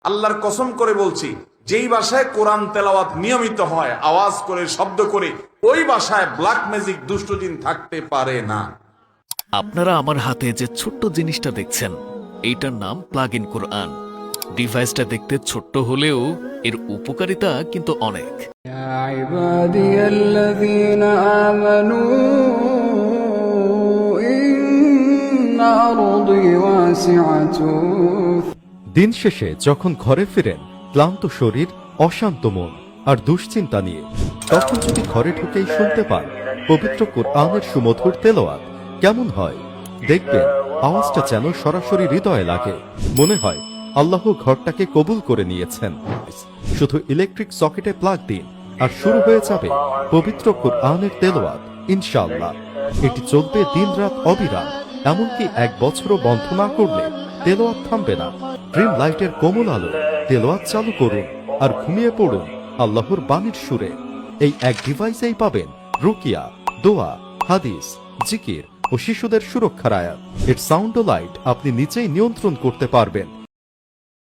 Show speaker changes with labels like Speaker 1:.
Speaker 1: আল্লাহর কসম করে বলছি, যেই বাসায় কোরআন তেলাওয়াত নিয়মিত হয়, আওয়াজ করে, শব্দ করে, ওই বাসায় ব্ল্যাক ম্যাজিক দুষ্ট জিন থাকতে পারে না।
Speaker 2: আপনারা আমার হাতে যে ছোট্ট জিনিসটা দেখছেন, এইটার নাম প্লাগ ইন কোরআন। ডিভাইসটা দেখতে ছোট্ট হলেও এর উপকারিতা কিন্তু অনেক।
Speaker 3: يا عبادي الذين آمنوا إن أرضي واسعة।
Speaker 4: দিন শেষে যখন ঘরে ফিরেন ক্লান্ত শরীর, অশান্ত মন আর দুশ্চিন্তা নিয়ে, তখন যদি ঘরে ঢুকেই শুনতে পান পবিত্র কোরআনের সুমধুর তেলাওয়াত, কেমন হয়? দেখবেন আওয়াজটা যেন সরাসরি হৃদয়ে লাগে। মনে হয় আল্লাহ ঘরটাকে কবুল করে নিয়েছেন। শুধু ইলেকট্রিক সকেটে প্লাগ দিন আর শুরু হয়ে যাবে পবিত্র কোরআনের তেলাওয়াত ইনশাআল্লাহ। এটি চলবে দিনরাত অবিরাম, এমনকি 1 বছরও বন্ধ না করলে তেলাওয়াত থামবে না। ড্রিম লাইটের কোমল আলো তেলাওয়াত চালু করুন আর ঘুমিয়ে পড়ুন আল্লাহর বাণীর সুরে। এই এক ডিভাইসেই পাবেন রুকিয়া, দোয়া, হাদিস, জিকির ও শিশুদের সুরক্ষার আয়াত। এর সাউন্ড ও লাইট আপনি নিজেই নিয়ন্ত্রণ করতে পারবেন।